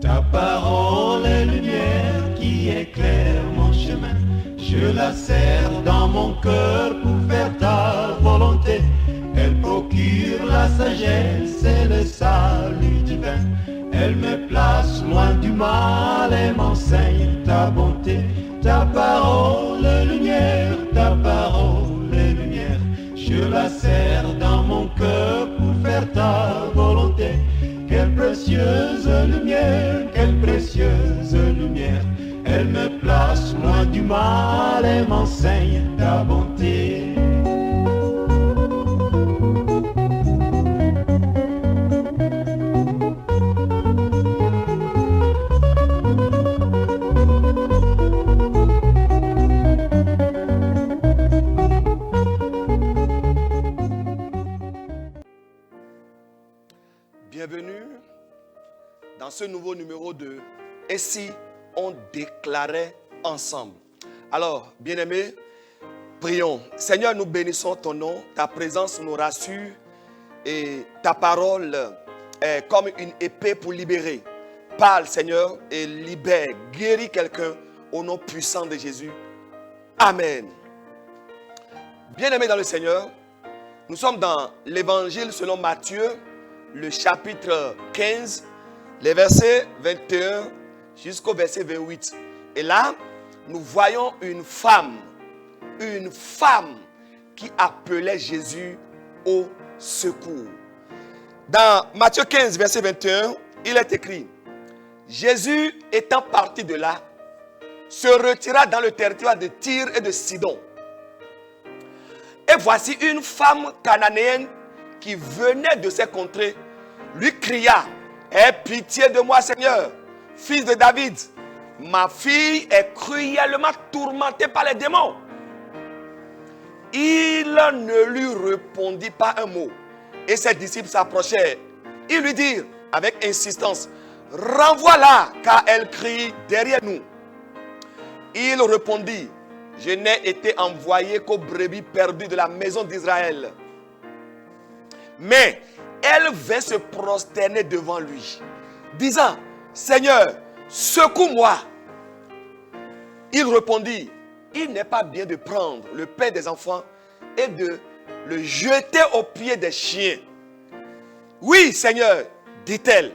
Ta parole est lumière qui éclaire mon chemin. Je la serre dans mon cœur pour faire ta volonté. Elle procure la sagesse et le salut divin. Elle me place loin du mal et m'enseigne ta bonté. Ta parole est lumière, ta parole est lumière. Je la serre dans mon cœur pour faire ta volonté. Quelle précieuse lumière, quelle précieuse lumière. Elle me place loin du mal et m'enseigne ta bonté. Bienvenue dans ce nouveau numéro de « Et si on déclarait ensemble ?» Alors, bien-aimés, prions. Seigneur, nous bénissons ton nom, ta présence nous rassure et ta parole est comme une épée pour libérer. Parle, Seigneur, et libère, guéris quelqu'un au nom puissant de Jésus. Amen. Bien-aimés dans le Seigneur, nous sommes dans l'évangile selon Matthieu, le chapitre 15, les versets 21 jusqu'au verset 28. Et là, nous voyons une femme qui appelait Jésus au secours. Dans Matthieu 15, verset 21, il est écrit: Jésus étant parti de là, se retira dans le territoire de Tyr et de Sidon. Et voici une femme cananéenne qui venait de ces contrées, lui cria: aie pitié de moi, Seigneur, fils de David. Ma fille est cruellement tourmentée par les démons. Il ne lui répondit pas un mot. Et ses disciples s'approchèrent. Ils lui dirent avec insistance: renvoie-la, car elle crie derrière nous. Il répondit: je n'ai été envoyé qu'aux brebis perdues de la maison d'Israël. Mais elle vint se prosterner devant lui, disant: Seigneur, secoue-moi. Il répondit: il n'est pas bien de prendre le pain des enfants et de le jeter aux pieds des chiens. Oui, Seigneur, dit-elle,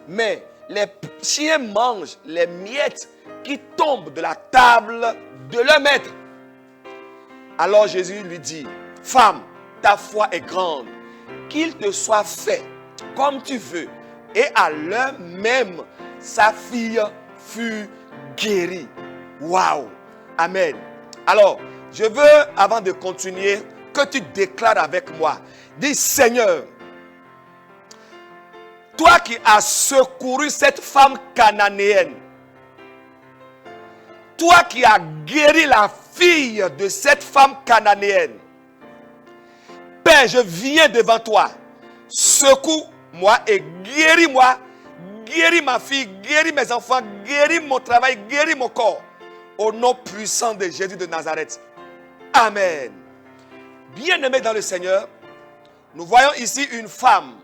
mais les chiens mangent les miettes qui tombent de la table de leur maître. Alors Jésus lui dit: femme, ta foi est grande, qu'il te soit fait comme tu veux. Et à l'heure même, sa fille fut guérie. Waouh! Amen. Alors, je veux, avant de continuer, que tu déclares avec moi. Dis: Seigneur, toi qui as secouru cette femme cananéenne, toi qui as guéri la fille de cette femme cananéenne, Père, je viens devant toi. Secoue-moi et guéris-moi. Guéris ma fille, guéris mes enfants, guéris mon travail, guéris mon corps. Au nom puissant de Jésus de Nazareth. Amen. Bien-aimés dans le Seigneur, nous voyons ici une femme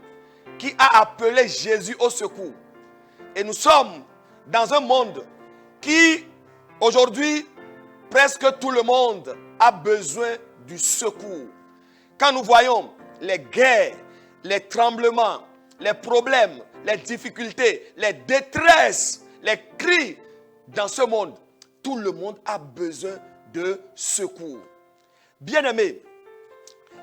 qui a appelé Jésus au secours. Et nous sommes dans un monde qui, aujourd'hui, presque tout le monde a besoin du secours. Quand nous voyons les guerres, les tremblements, les problèmes, les difficultés, les détresses, les cris dans ce monde, tout le monde a besoin de secours. Bien-aimés,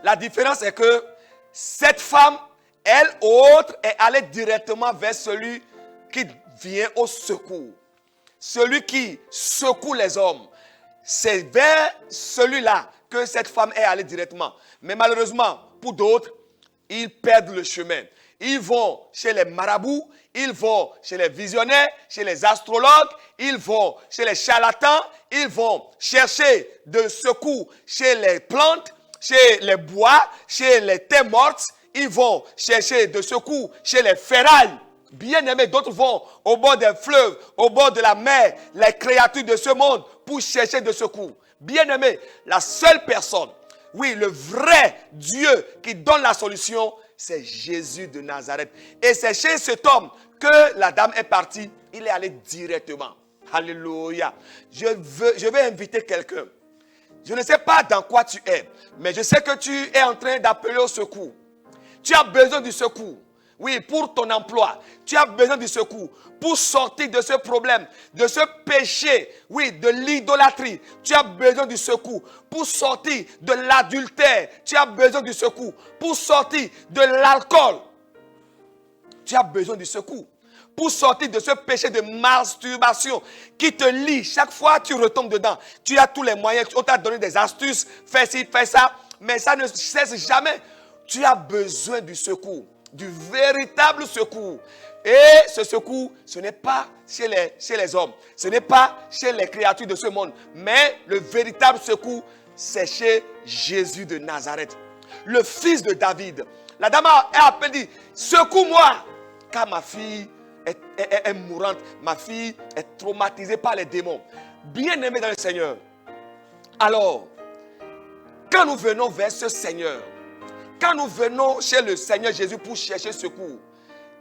la différence est que cette femme, elle autre, est allée directement vers celui qui vient au secours. Celui qui secoue les hommes. C'est vers celui-là que cette femme est allée directement. Mais malheureusement, pour d'autres, ils perdent le chemin. Ils vont chez les marabouts, ils vont chez les visionnaires, chez les astrologues, ils vont chez les charlatans, ils vont chercher de secours chez les plantes, chez les bois, chez les terres mortes, ils vont chercher de secours chez les ferrailles. Bien-aimés, d'autres vont au bord des fleuves, au bord de la mer, les créatures de ce monde pour chercher de secours. Bien-aimés, la seule personne, oui, le vrai Dieu qui donne la solution, c'est Jésus de Nazareth. Et c'est chez cet homme que la dame est partie Il est allé directement. Alléluia. Je vais inviter quelqu'un. Je ne sais pas dans quoi tu es, mais je sais que tu es en train d'appeler au secours. Tu as besoin du secours. Oui, pour ton emploi. Tu as besoin du secours pour sortir de ce problème, de ce péché, oui, de l'idolâtrie. Tu as besoin du secours pour sortir de l'adultère. Tu as besoin du secours pour sortir de l'alcool. Tu as besoin du secours pour sortir de ce péché de masturbation qui te lie. Chaque fois tu retombes dedans. Tu as tous les moyens. On t'a donné des astuces. Fais ci, fais ça. Mais ça ne cesse jamais. Tu as besoin du secours. Du véritable secours. Et ce secours, ce n'est pas chez les hommes. Ce n'est pas chez les créatures de ce monde. Mais le véritable secours, c'est chez Jésus de Nazareth. Le fils de David. La dame a appelé, dit, secoue-moi. Car ma fille est mourante. Ma fille est traumatisée par les démons. Bien-aimés dans le Seigneur. Alors, quand nous venons vers ce Seigneur, quand nous venons chez le Seigneur Jésus pour chercher secours,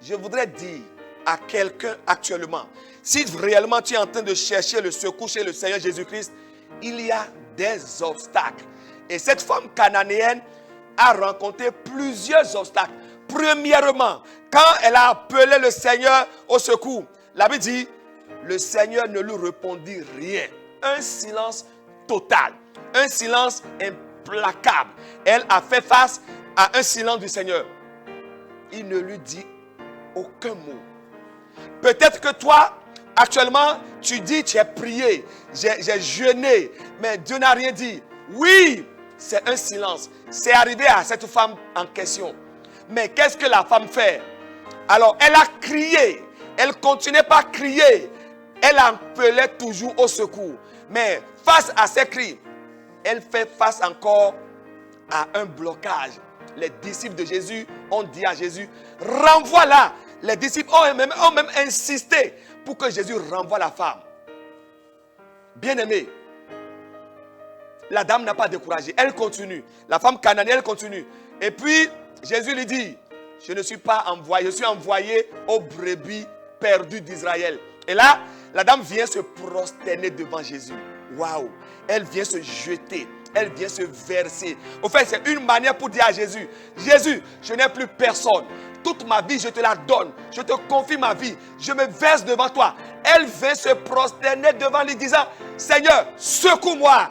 je voudrais dire à quelqu'un actuellement, si réellement tu es en train de chercher le secours chez le Seigneur Jésus-Christ, il y a des obstacles. Et cette femme cananéenne a rencontré plusieurs obstacles. Premièrement, quand elle a appelé le Seigneur au secours, la Bible dit, le Seigneur ne lui répondit rien. Un silence total, un silence implacable. Elle a fait face à un silence du Seigneur. Il ne lui dit aucun mot. Peut-être que toi, actuellement, tu dis, tu as prié, j'ai jeûné, mais Dieu n'a rien dit. Oui, c'est un silence. C'est arrivé à cette femme en question. Mais qu'est-ce que la femme fait? Alors, elle a crié. Elle continuait par crier. Elle appelait toujours au secours. Mais face à ces cris, elle fait face encore à un blocage. Les disciples de Jésus ont dit à Jésus, renvoie-la. Les disciples ont même insisté pour que Jésus renvoie la femme. Bien-aimé, la dame n'a pas découragé. Elle continue. La femme cananéenne, elle continue. Et puis, Jésus lui dit, je ne suis pas envoyé, je suis envoyé aux brebis perdues d'Israël. Et là, la dame vient se prosterner devant Jésus. Waouh! Elle vient se jeter. Elle vient se verser. Au fait, c'est une manière pour dire à Jésus, Jésus, je n'ai plus personne. Toute ma vie, je te la donne. Je te confie ma vie. Je me verse devant toi. Elle vient se prosterner devant lui disant, Seigneur, secoue-moi.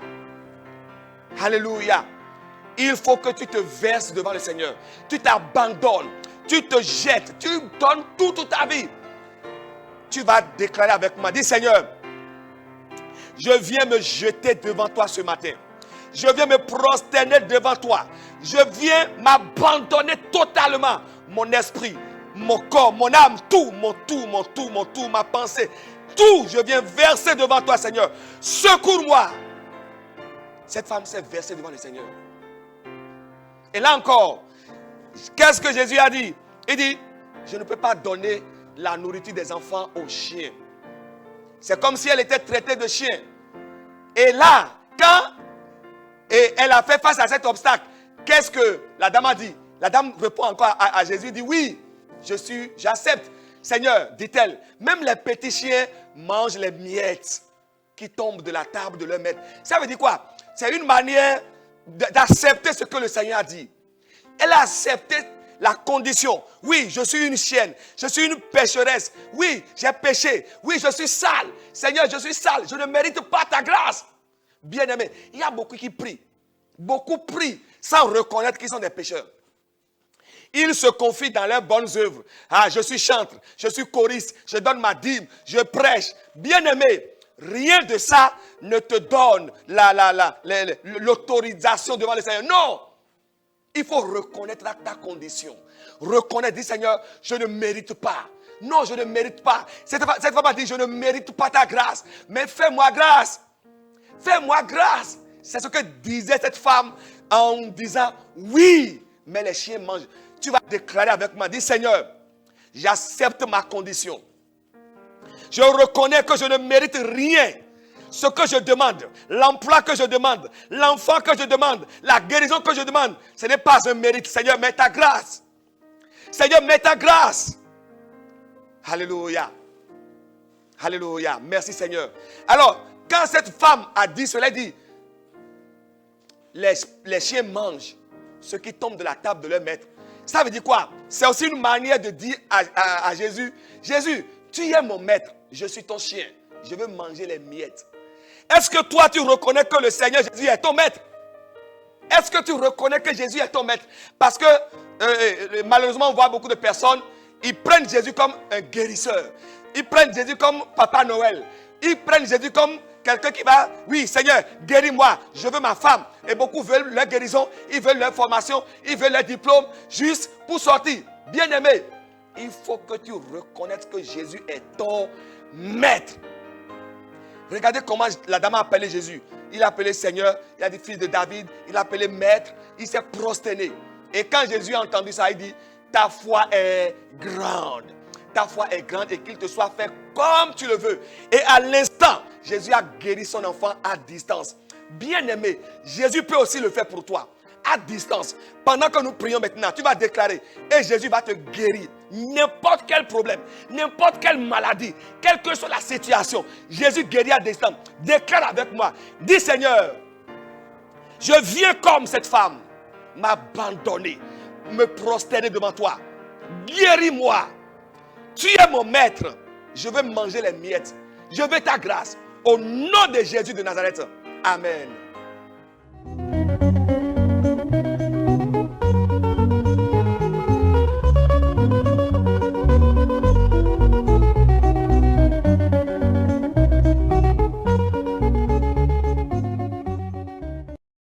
Alléluia. Il faut que tu te verses devant le Seigneur. Tu t'abandonnes. Tu te jettes. Tu donnes toute ta vie. Tu vas déclarer avec moi. Dis, Seigneur, je viens me jeter devant toi ce matin. Je viens me prosterner devant toi. Je viens m'abandonner totalement. Mon esprit, mon corps, mon âme, tout, ma pensée. Tout, je viens verser devant toi, Seigneur. Secours-moi. Cette femme s'est versée devant le Seigneur. Et là encore, qu'est-ce que Jésus a dit? Il dit, je ne peux pas donner la nourriture des enfants aux chiens. C'est comme si elle était traitée de chien. Et là, quand elle a fait face à cet obstacle, qu'est-ce que la dame a dit? La dame répond encore à Jésus, dit, oui, j'accepte. Seigneur, dit-elle, même les petits chiens mangent les miettes qui tombent de la table de leur maître. Ça veut dire quoi? C'est une manière d'accepter ce que le Seigneur a dit. Elle a accepté la condition. Oui, je suis une chienne. Je suis une pécheresse. Oui, j'ai péché. Oui, je suis sale. Seigneur, je suis sale. Je ne mérite pas ta grâce. Bien-aimé, il y a beaucoup qui prient. Beaucoup prient sans reconnaître qu'ils sont des pécheurs. Ils se confient dans leurs bonnes œuvres. Ah, je suis chantre, je suis choriste, je donne ma dîme, je prêche. Bien-aimé, rien de ça ne te donne l'autorisation devant le Seigneur. Non! Il faut reconnaître ta condition. Reconnaître, dire Seigneur, je ne mérite pas. Non, je ne mérite pas. Cette femme a dit, je ne mérite pas ta grâce. Mais fais-moi grâce. Fais-moi grâce. C'est ce que disait cette femme en disant, oui, mais les chiens mangent. Tu vas déclarer avec moi, dis Seigneur, j'accepte ma condition. Je reconnais que je ne mérite rien. Ce que je demande, l'emploi que je demande, l'enfant que je demande, la guérison que je demande, ce n'est pas un mérite. Seigneur, mets ta grâce. Seigneur, mets ta grâce. Alléluia. Alléluia. Merci Seigneur. Alors, quand cette femme a dit cela, elle dit, les chiens mangent ce qui tombe de la table de leur maître. Ça veut dire quoi? C'est aussi une manière de dire à Jésus, Jésus, tu es mon maître, je suis ton chien, je veux manger les miettes. Est-ce que toi tu reconnais que le Seigneur Jésus est ton maître? Est-ce que tu reconnais que Jésus est ton maître? Parce que malheureusement on voit beaucoup de personnes, ils prennent Jésus comme un guérisseur. Ils prennent Jésus comme Papa Noël. Ils prennent Jésus comme quelqu'un qui va, oui Seigneur, guéris-moi, je veux ma femme. Et beaucoup veulent leur guérison, ils veulent leur formation, ils veulent leur diplôme, juste pour sortir. Bien-aimé, il faut que tu reconnaisses que Jésus est ton maître. Regardez comment la dame a appelé Jésus. Il a appelé Seigneur, il a dit fils de David, il a appelé maître, il s'est prosterné. Et quand Jésus a entendu ça, il dit, ta foi est grande. Ta foi est grande et qu'il te soit fait comme tu le veux. Et à l'instant, Jésus a guéri son enfant à distance. Bien-aimé, Jésus peut aussi le faire pour toi. À distance. Pendant que nous prions maintenant, tu vas déclarer et Jésus va te guérir. N'importe quel problème, n'importe quelle maladie, quelle que soit la situation, Jésus guérit à distance. Déclare avec moi. Dis Seigneur, je viens comme cette femme, m'abandonner, me prosterner devant toi. Guéris-moi. Tu es mon maître. Je veux manger les miettes. Je veux ta grâce. Au nom de Jésus de Nazareth. Amen.